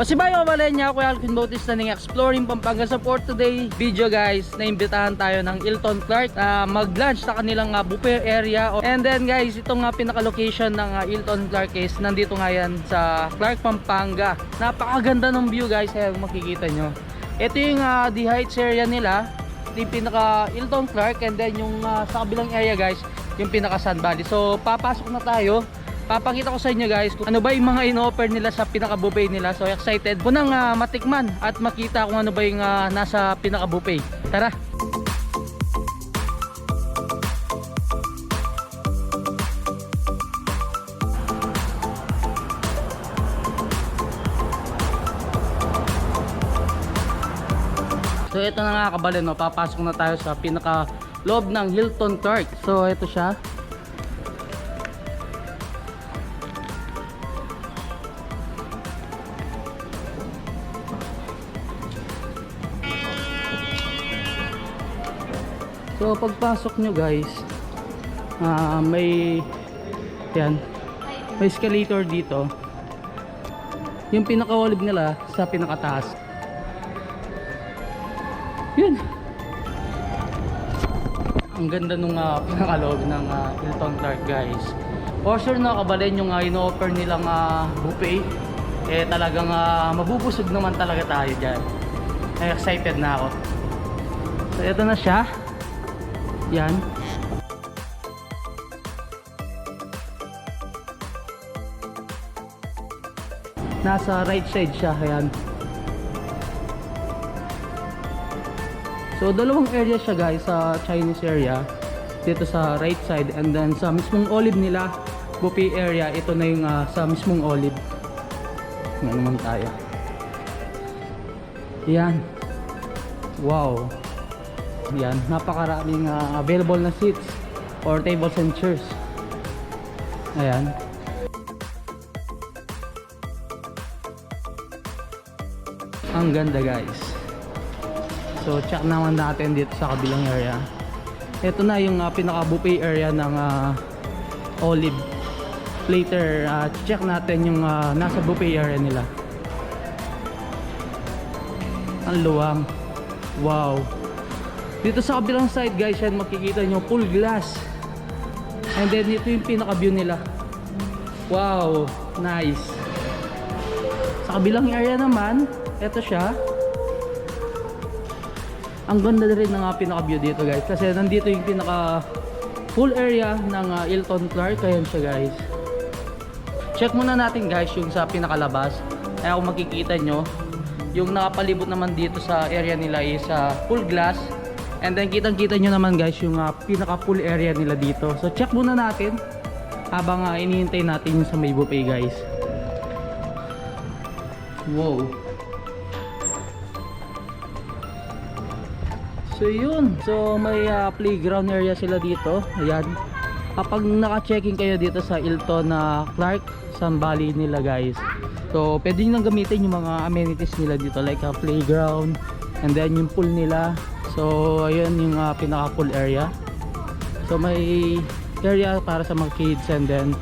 Pasibayo Valenya, ako Alvin Bautista ng Exploring Pampanga. So for today video guys, naimbitahan tayo ng Hilton Clark mag-lunch sa kanilang buffet area. And then guys, itong pinaka-location ng Hilton Clark is nandito nga yan sa Clark, Pampanga. Napakaganda ng view guys, kaya makikita nyo. Ito yung the heights area nila, yung pinaka Hilton Clark, and then yung sa kabilang area guys, yung pinaka Sun Valley. So papasok na tayo. Papakita ko sa inyo guys kung ano ba yung mga in-offer nila sa pinaka-buffet nila. So excited ko nang matikman at makita kung ano ba yung nasa pinaka-buffet. Tara! So ito na nga kabalin, no? Papasok na tayo sa pinaka-loob ng Hilton Clark. So ito siya. So pagpasok nyo guys, may escalator dito. Yung pinaka-olive nila sa pinakataas. Yun. Ang ganda nung pinaka-loob ng Hilton Clark guys. For sure na kabalin yung in-offer nilang buffet. Eh talagang mabubusog naman talaga tayo dyan. Excited na ako. So ito na siya. Yan. Nasa right side siya, ayan. So dalawang area siya guys, sa Chinese area dito sa right side, and then sa mismong olive nila buffet area, ito na yung sa mismong olive. Nga naman tayo. Yan. Wow. Yan, napakaraming available na seats or tables and chairs. Ayan. Ang ganda guys. So check naman natin dito sa kabilang area. Ito na yung pinaka-buffet area ng olive. Later check natin yung nasa buffet area nila. Ang luwang. Wow. Dito sa kabilang side guys, yan makikita nyo full glass. And then ito yung pinaka view nila. Wow, nice. Sa kabilang area naman, ito siya. Ang ganda rin ng pinaka view dito guys, kasi nandito yung pinaka full area ng Hilton Clark. Ayan siya guys. Check muna natin guys yung sa pinakalabas. Kaya kung makikita nyo, yung nakapalibot naman dito sa area nila is full glass. And then kitang-kita nyo naman guys yung pinaka-pool area nila dito. So check muna natin habang inihintay natin yung sa may buffet guys. Wow. So yun. So may playground area sila dito. Ayan. Kapag naka-checking kayo dito sa Hilton Clark, Sun Valley nila guys. So pwede nyo nang gamitin yung mga amenities nila dito, like playground, and then yung pool nila. So ayun yung pinaka pool area. So may area para sa mga kids, and then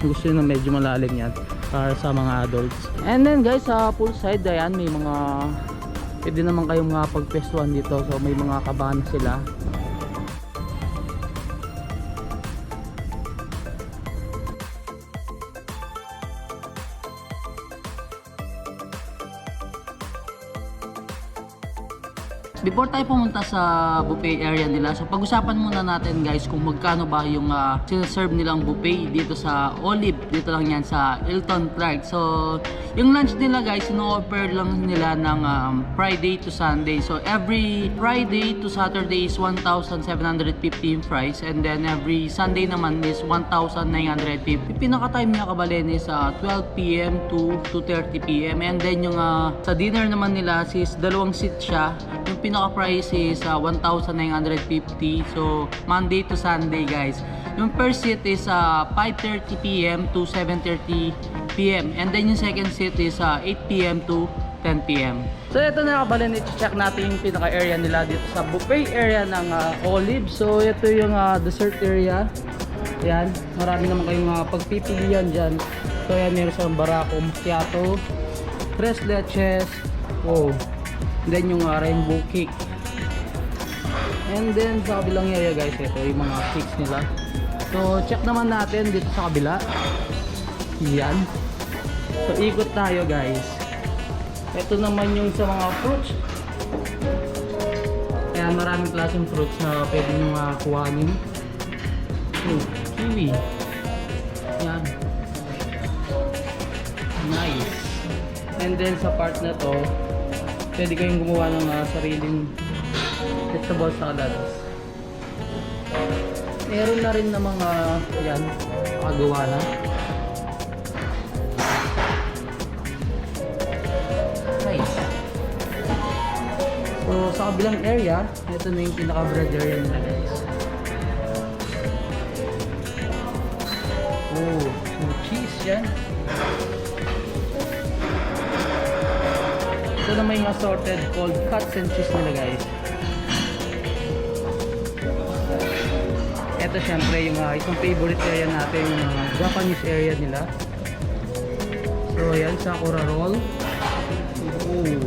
gusto nyo na medyo malalim yan para sa mga adults. And then guys, sa pool side ayan, may mga pwede naman kayong pagpwestuhan dito. So may mga kabana sila. Before tayo pumunta sa buffet area nila, so pag-usapan muna natin guys kung magkano ba yung sinaserve nilang buffet dito sa Olive. Dito lang yan sa Hilton Clark. So yung lunch nila guys, ino-offer lang nila ng Friday to Sunday. So every Friday to Saturday is 1,750 yung price, and then every Sunday naman is 1,950. Pinaka-time niya kabalin is 12 PM to 2:30 PM, and then yung sa dinner naman nila is dalawang seat siya. Yung pinaka-price is 1,950. So Monday to Sunday guys. Yung per seat is 5:30 PM to 7:30 PM, and then yung second seat is 8 PM to 10 PM. So ito na kabalin, i-check natin yung pinaka-area nila dito sa buffet area ng Olive. So ito yung dessert area. Yan, marami naman kayong pagpipilian dyan. So yan, meron sa Barako Macchiato, tres leches. Oh. Then yung rainbow cake. And then sa kabilang area guys, ito yung mga cakes nila. So check naman natin dito sa kabila. Yan. So ikot tayo guys. Ito naman yung sa mga fruits. Ayan, maraming klaseng fruits na pwede nyo kuhanin. Kiwi. Yan. Nice. And then sa part na to, pwede kayong gumawa ng sariling vegetable salads. Meron na rin na mga yan, makagawa na. Nice. So sa kabilang area, ito na yung pinaka-bread area nila guys. Oh, some cheese yan. Ito naman yung assorted called cuts and cheese nila guys. Ito syempre yung isang favorite area natin, yung Japanese area nila. So yan, sakura roll. Oh.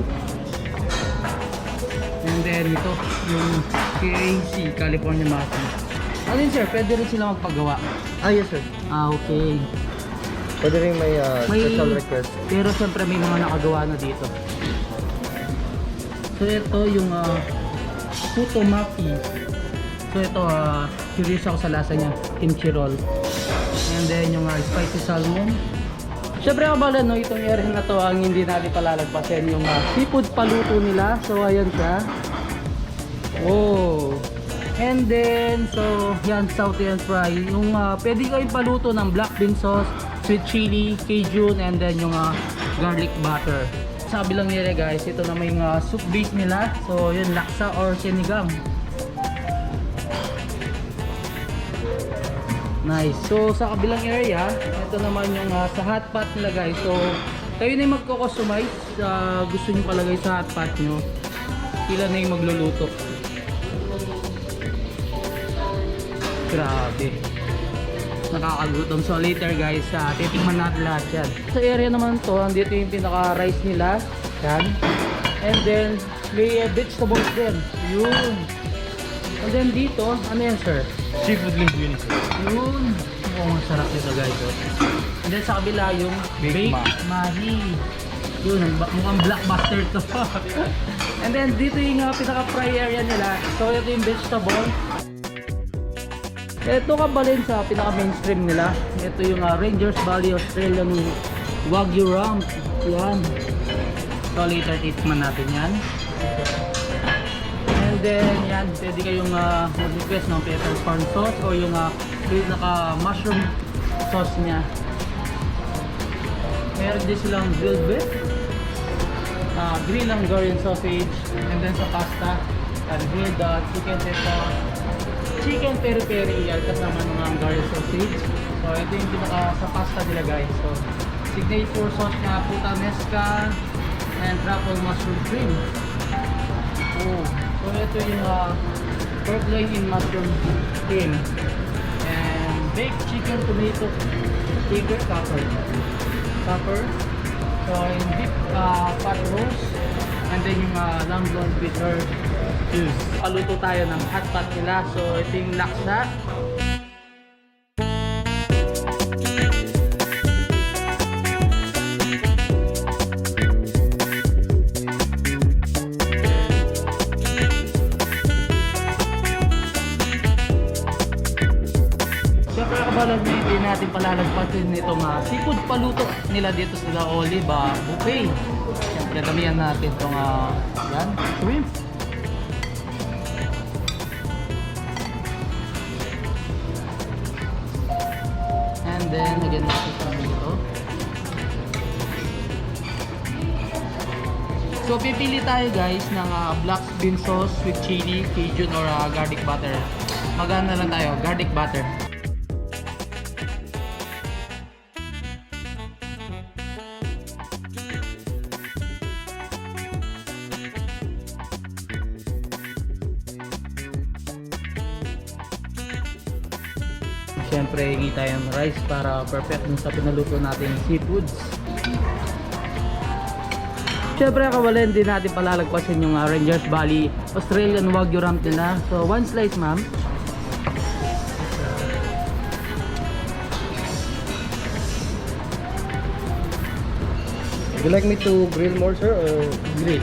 And then ito yung KAC, California Muffin. Ano yun sir, pwede rin sila magpagawa? Ah, yes sir. Ah, okay. Pwede rin may special request. Pero syempre may mga nakagawa na dito. So ito yung Futomaki. So ito curious ako sa lasa niya, kimchi roll. And then yung spicy salmon. Syempre kabala no, itong area na to ang hindi natin palalagpasin yung seafood paluto nila. So ayan siya. Oh. And then so yan, Southern fry. Yung pwede kayong paluto ng black bean sauce, sweet chili, Cajun, and then yung garlic butter. Sa kabilang area guys, ito na may soup base nila. So yun, laksa or sinigang. Nice. So sa kabilang area, ito naman yung sa hot pot nila guys. So kayo na yung magko-customize. Gusto nyo palagay sa hot pot nyo, sila na yung magluluto. Grabe, nakakagutom. So later guys, titikman natin lahat yan. Sa area naman to, andito yung pinaka rice nila yan. And then may vegetables din. Yun. And then dito, ano yan sir? Seafood linguine sir. Yun. Oh, masarap nito guys. And then sa kabila yung baked mahi. Yun, mukhang blockbuster to. And then dito yung pinaka fry area nila. So ito yung vegetable. Ito kabalin sa pinaka mainstream nila. Ito yung Rangers Valley Australian Wagyu Rump. Yan. So later tikman natin yan. And then yan, pwede kayong mag-request ng pepper corn sauce o yung pinaka mushroom sauce niya. Meron din silang grilled beef, grilled Hungarian sausage, and then sa pasta, grilled chicken peri-peri yan kasama ng Hungarian sausage. So ito yung pinaka sa pasta nila guys. So signature sauce niya, puttanesca and truffle mushroom cream. Oh, so ito yung pork loin in mushroom cream and baked chicken tomato tiger copper. So yung beef pot roast, and then yung lamb blonde bitter juice. Paluto tayo ng hot pot nila. So ito yung laksa. Siyempre kabalag na hindi natin palalagpasin itong seafood paluto nila dito sa Olive buffet. Siyempre damihan natin itong yan, shrimp. And then again natin ito dito. So pipili tayo guys ng black bean sauce with chili, Cajun or garlic butter. Magana lang tayo, garlic butter. Siyempre, hingi tayo ng rice para perfect dun sa pinaluto natin seafoods. Siyempre kabalen, din natin palalagpasin yung Rangers Valley Australian Wagyu Rump nila. So 1 slice ma'am. Would you like me to grill more, sir, or grill?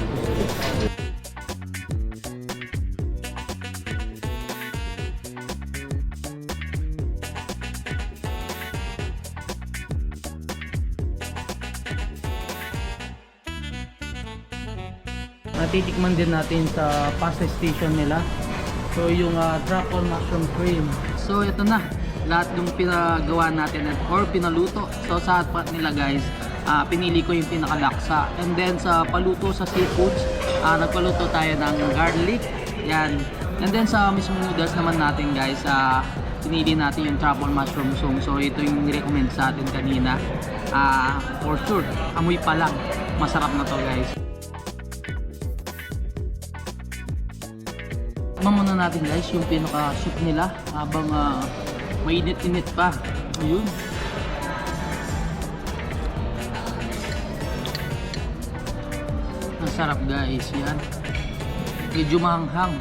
Titikman din natin sa pasta station nila. So yung truffle mushroom cream. So ito na, lahat yung pinagawa natin or pinaluto. So sa hotpot nila guys, pinili ko yung pinakalaksa. And then sa paluto sa seafoods, nagpaluto tayo ng garlic. Yan. And then sa mismo noodles naman natin guys, pinili natin yung truffle mushroom song. So ito yung recommend sa atin kanina. For sure, amoy pa lang, masarap na to guys. Muna natin guys yung pinaka soup nila habang mainit-init pa. Ayun. Ang sarap guys yan. Medyo mahanghang.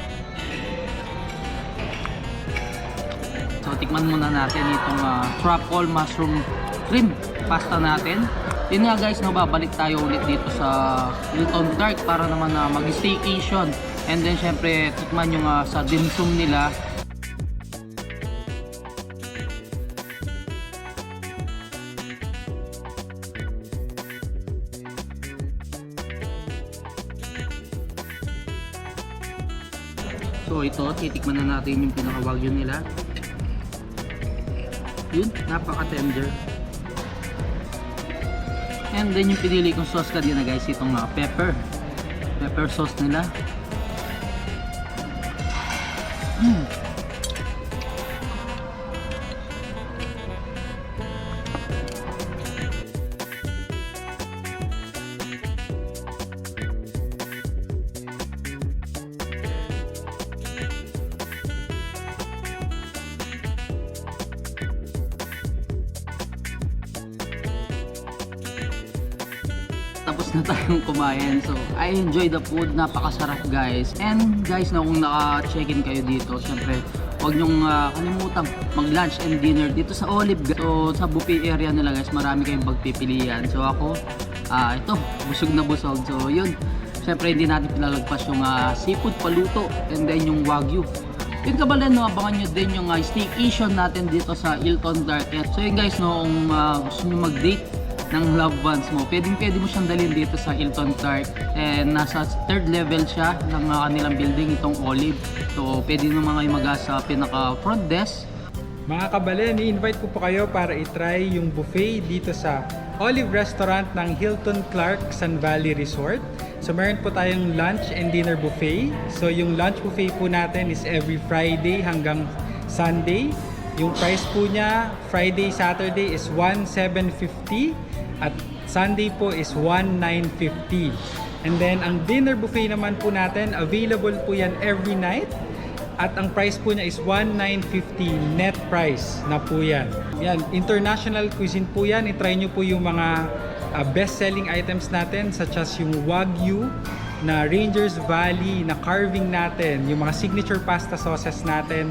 So tikman muna natin itong truffle mushroom cream pasta natin. Yun nga guys, babalik tayo ulit dito sa Hilton Clark para naman mag-staycation. And then syempre tikman yung sa dim sum nila. So ito, titikman na natin yung pinaka-wagyu nila. Yun, napaka-tender. And then yung pinili kong sauce kanina guys, itong pepper sauce nila. Tapos na tayong kumain. So, I enjoy the food. Napakasarap guys. And guys, kung naka-check-in kayo dito, syempre, huwag nyong kalimutang mag-lunch and dinner dito sa Olive. So, sa buffet area nila guys, marami kayong pagpipilian. So, ako, ito, busog na busog. So, yun. Syempre, hindi natin pinalagpas yung seafood paluto and then yung wagyu. Yun kabalan, abangan nyo din yung staycation natin dito sa Hilton Clark. So, yun guys, kung gusto nyo mag-date ng loved ones mo, pwede mo siyang dalhin dito sa Hilton Clark. And nasa 3rd level siya ng kanilang building, itong Olive. So pwede naman kayo sa pinaka front desk. Mga kabalen, i-invite ko po kayo para i-try yung buffet dito sa Olive Restaurant ng Hilton Clark Sun Valley Resort. So meron po tayong lunch and dinner buffet. So yung lunch buffet po natin is every Friday hanggang Sunday. Yung price po niya, Friday, Saturday is 1,750 at Sunday po is 1,950. And then ang dinner buffet naman po natin, available po yan every night. At ang price po niya is 1,950 net price na po yan. Yan, international cuisine po yan. I-try nyo po yung mga best-selling items natin such as yung Wagyu na Rangers Valley na carving natin, yung mga signature pasta sauces natin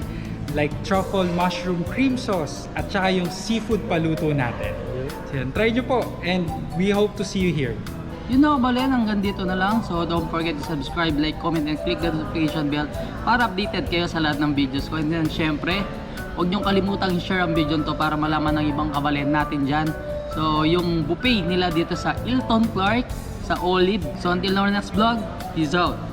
like truffle mushroom cream sauce at saka yung seafood paluto natin. So yan, try nyo po and we hope to see you here. Yun na kabalen, hanggang dito na lang. So don't forget to subscribe, like, comment, and click the notification bell para updated kayo sa lahat ng videos ko. And then syempre, huwag nyong kalimutang i-share ang video to para malaman ng ibang kabalen natin dyan. So yung buffet nila dito sa Hilton Clark, sa Olive. So until our next vlog, peace out!